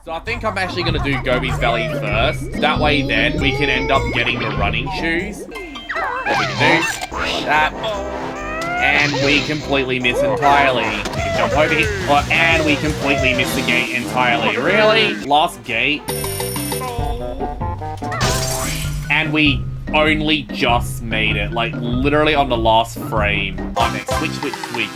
So I think I'm actually going to do Gobi's Valley first. That way then we can end up getting the running shoes. What we can do, like that. And we completely miss entirely. We can jump over here. And we completely miss the gate entirely. Really? Last gate. And we only just made it. Like, literally on the last frame. On next. Switch.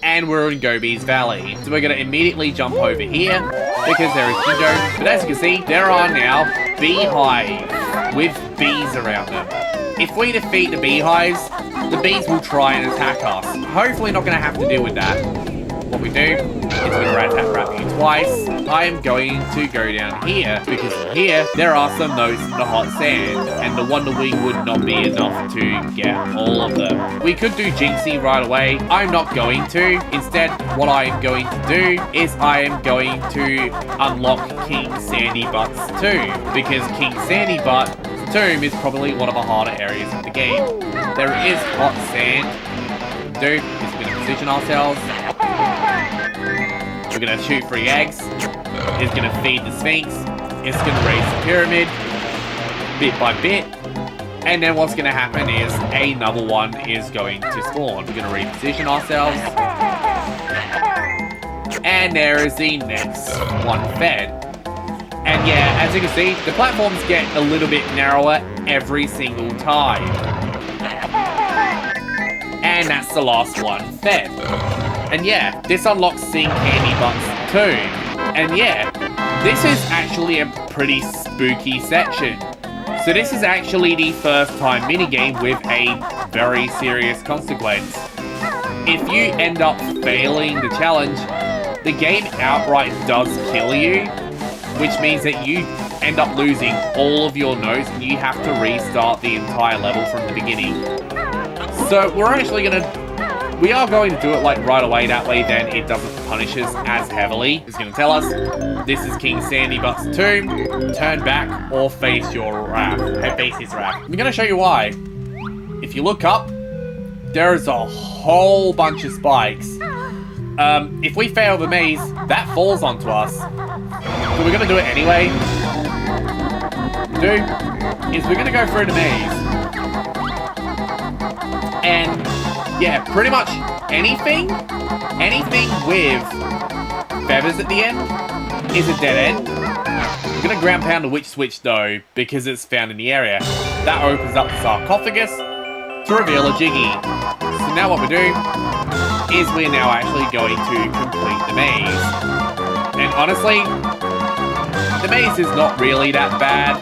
And we're in Gobi's Valley. So we're going to immediately jump over here because there is Banjo. But as you can see, there are now beehives with bees around them. If we defeat the beehives, the bees will try and attack us. Hopefully not going to have to deal with that. What we do is we grab you twice. I am going to go down here because in here there are some notes in the hot sand, and the Wonder Wing would not be enough to get all of them. We could do Jinxie right away. I'm not going to. Instead, what I am going to do is I am going to unlock King Sandybutt's tomb, because King Sandybutt's tomb is probably one of the harder areas of the game. There is hot sand. What we do is we're going to position ourselves. We're going to shoot 3 eggs. It's going to feed the Sphinx. It's going to raise the pyramid bit by bit. And then what's going to happen is another one is going to spawn. We're going to reposition ourselves. And there is the next one fed. And yeah, as you can see, the platforms get a little bit narrower every single time. And that's the last one fed. And yeah, this unlocks Sing Candybutt's tomb. And yeah, this is actually a pretty spooky section. So this is actually the first time minigame with a very serious consequence. If you end up failing the challenge, the game outright does kill you, which means that you end up losing all of your notes and you have to restart the entire level from the beginning. So we are going to do it like right away, that way then it doesn't punish us as heavily. It's going to tell us, this is King Sandybutt's tomb, turn back or face your wrath. Face his wrath. I'm going to show you why. If you look up, there is a whole bunch of spikes. If we fail the maze, that falls onto us. So we're going to do it anyway. What we do is we're going to go through the maze. And yeah, pretty much anything with feathers at the end is a dead end. We're going to ground pound the witch switch though, because it's found in the area. That opens up the sarcophagus to reveal a Jiggy. So now what we do is we're now actually going to complete the maze. And honestly, the maze is not really that bad.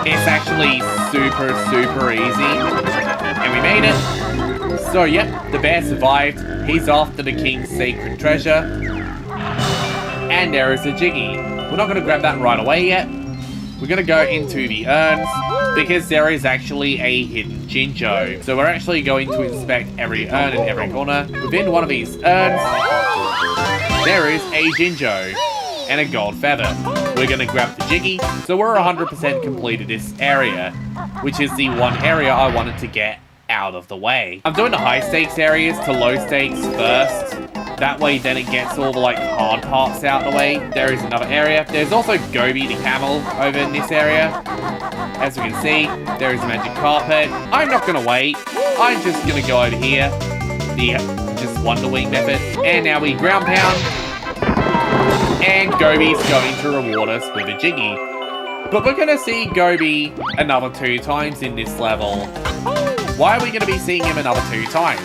It's actually super easy. And we made it. So yep, the bear survived. He's after the king's sacred treasure. And there is a Jiggy. We're not going to grab that right away yet. We're going to go into the urns, because there is actually a hidden Jinjo. So we're actually going to inspect every urn in every corner. Within one of these urns, there is a Jinjo and a gold feather. We're going to grab the Jiggy. So we're 100% completed this area, which is the one area I wanted to get out of the way. I'm doing the high stakes areas to low stakes first. That way then it gets all the like hard parts out of the way. There is another area. There's also Gobi the camel over in this area. As we can see, there is a magic carpet. I'm not going to wait. I'm just going to go over here. The just Wonder Wing method. And now we ground pound. And Gobi's going to reward us with a Jiggy. But we're going to see Gobi another 2 times in this level. Why are we going to be seeing him another 2 times?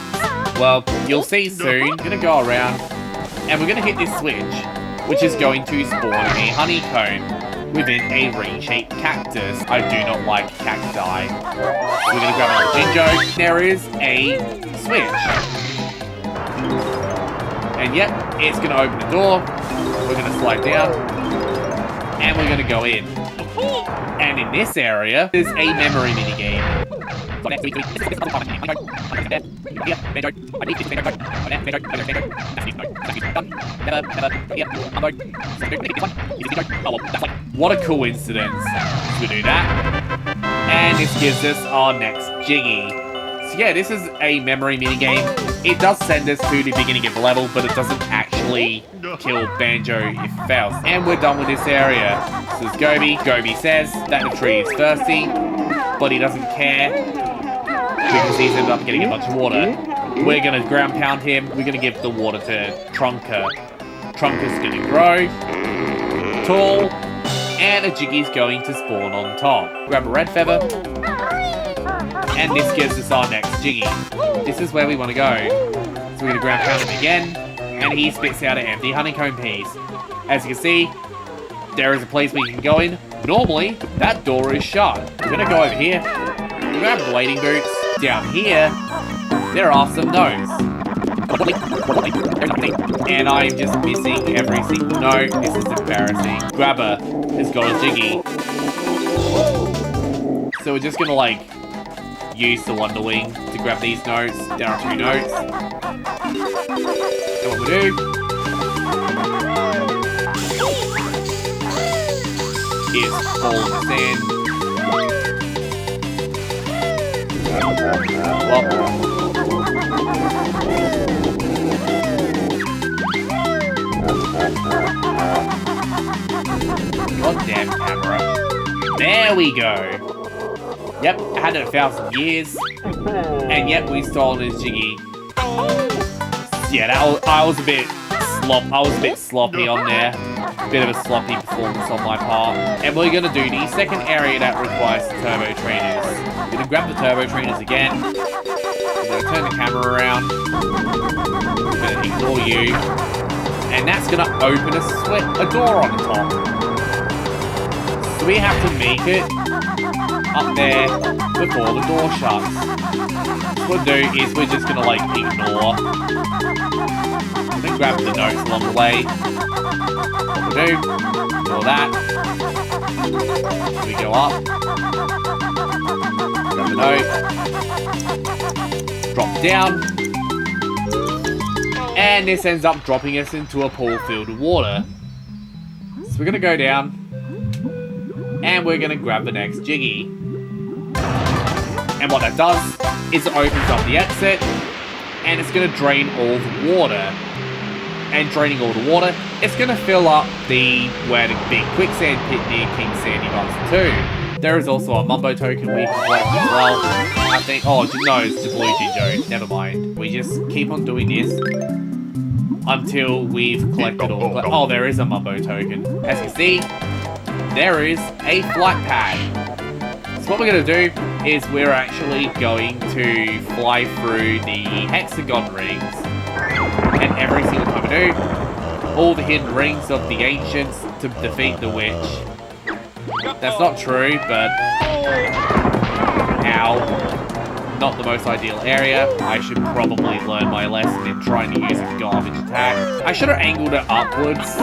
Well, you'll see soon. We're going to go around and we're going to hit this switch, which is going to spawn a honeycomb within a ring-shaped cactus. I do not like cacti. We're going to grab another Jinjo. There is a switch. And yep, it's going to open the door. We're going to slide down and we're going to go in. And in this area, there's a memory minigame. What a coincidence. We do that. And this gives us our next Jiggy. So yeah, this is a memory minigame. It does send us to the beginning of the level, but it doesn't actually eventually kill Banjo if it fails. And we're done with this area. So it's Gobi. Gobi says that the tree is thirsty, but he doesn't care because he's ended up getting a bunch of water. We're gonna ground pound him. We're gonna give the water to Trunker. Trunker's gonna grow tall, and a Jiggy's going to spawn on top. Grab a red feather, and this gives us our next Jiggy. This is where we want to go. So we're gonna ground pound him again, and he spits out an empty honeycomb piece. As you can see, there is a place we can go in. Normally, that door is shut. We're gonna go over here. We're gonna have blading boots. Down here, there are some notes. And I'm just missing every single note. This is embarrassing. Grabber has got a Jiggy. So we're just gonna like use the Wonder Wing to grab these notes. There are 2 notes. And what we do is fall in the sand. Well, goddamn camera. There we go. Yep, I had it 1,000 years. And yep, we stolen his Jiggy. Yeah, I was a bit sloppy on there. Bit of a sloppy performance on my part. And we're gonna do the second area that requires the turbo trainers. We're gonna grab the turbo trainers again. We're gonna turn the camera around. We're gonna ignore you. And that's gonna open a door on the top. So we have to make it up there before the door shuts. What we'll do is we're just gonna like ignore. We're gonna grab the notes along the way. What we'll do, ignore that. We go up. Grab the note. Drop down. And this ends up dropping us into a pool filled with water. So we're gonna go down. And we're gonna grab the next Jiggy. And what that does is it opens up the exit. And it's gonna drain all the water. And draining all the water, it's gonna fill up where the big quicksand pit near King Sandy runs to. There is also a Mumbo token we can collect as well. I think, oh no, it's the blue Jinjo, never mind. We just keep on doing this until we've collected all. Oh, there is a Mumbo token. As you can see, there is a flight pad. So what we're going to do is we're actually going to fly through the hexagon rings. And every single time we do, all the hidden rings of the ancients to defeat the witch. That's not true, but ow. Not the most ideal area. I should probably learn my lesson in trying to use a garbage attack. I should have angled it upwards.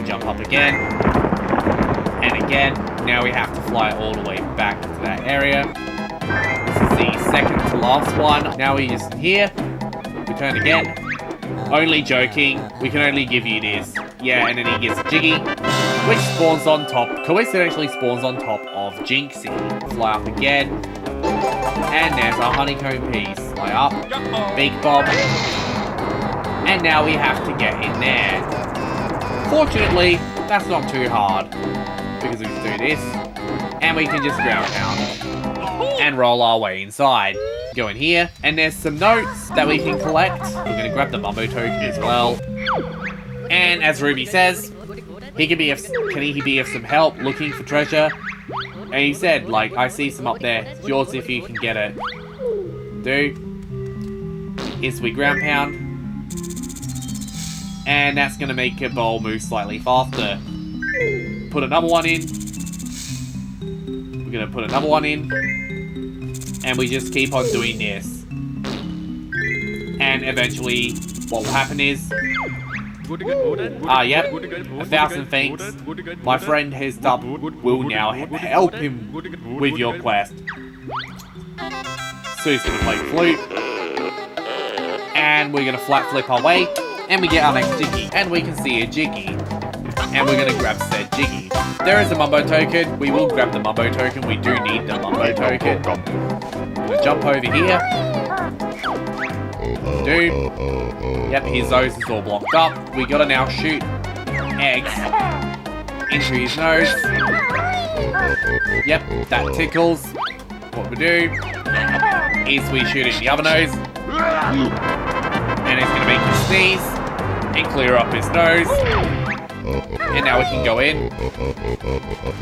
Jump up again. And again. Now we have to fly all the way back to that area. This is the second to last one. Now we're just here. We turn again. Only joking. We can only give you this. Yeah, and then he gets a Jiggy, which spawns on top, coincidentally spawns on top of Jinxie. Fly up again. And there's our honeycomb piece. Fly up. Big Bob. And now we have to get in there. Fortunately, that's not too hard. Because we can do this. And we can just ground pound. And roll our way inside. Go in here. And there's some notes that we can collect. We're going to grab the Mumbo token as well. And as Ruby says, can he be of some help looking for treasure? And he said, like, I see some up there. It's yours if you can get it. Is we ground pound. And that's going to make a bowl move slightly faster. Put another one in. We're going to put another one in. And we just keep on doing this. And eventually, what will happen is... yep. 1,000 thanks. My friend has done will now help him with your quest. So he's gonna play flute. And we're gonna flat flip our way. And we get our next Jiggy. And we can see a Jiggy. And we're gonna grab said Jiggy. There is a Mumbo token. We will grab the Mumbo token. We do need the Mumbo token. We're gonna jump over here. Do. Yep, his nose is all blocked up. We gotta now shoot eggs into his nose. Yep, that tickles. What we do is we shoot it in the other nose. And it's gonna make him sneeze and clear up his nose. And now we can go in,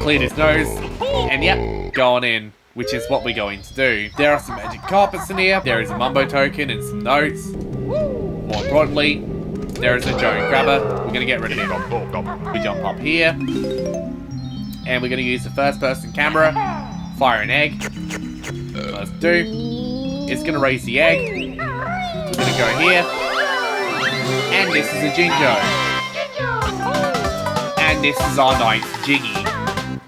clean his nose, and yep, go on in, which is what we're going to do. There are some magic carpets in here. There is a Mumbo token and some notes. More importantly, there is a Joe grabber. We're going to get rid of him. We jump up here, and we're going to use the first person camera, fire an egg. First do. It's going to raise the egg. We're going to go here, and this is a Jinjo. And this is our ninth Jiggy.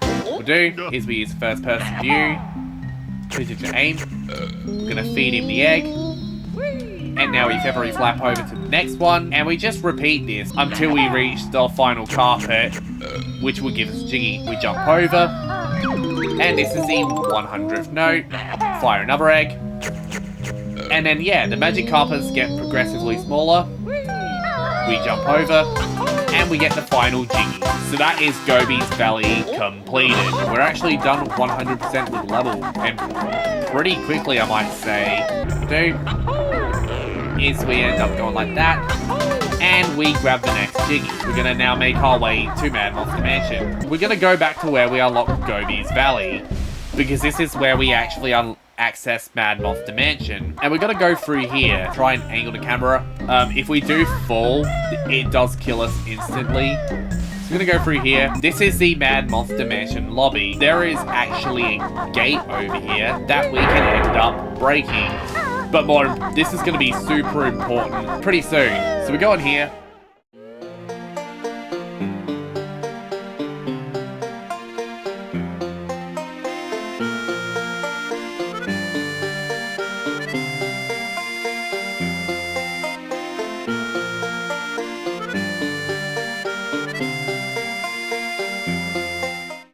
What we'll do is we use the first person view. To aim. We're gonna feed him the egg. And now we feathery flap over to the next one. And we just repeat this until we reach the final carpet, which will give us Jiggy. We jump over. And this is the 100th note. Fire another egg. And then yeah, the magic carpets get progressively smaller. We jump over. And we get the final Jiggy. So that is Gobi's Valley completed. We're actually done 100% with the level, and pretty quickly I might say. Is we end up going like that, and we grab the next Jiggy. We're gonna now make our way to Mad Monster Mansion. We're gonna go back to where we unlocked Gobi's Valley, because this is where we actually access Mad Monster Mansion. And we're gonna go through here, try and angle the camera. If we do fall, it does kill us instantly. So we're gonna go through here. This is the Mad Monster Mansion lobby. There is actually a gate over here that we can end up breaking. But more, this is gonna be super important pretty soon. So we go in here,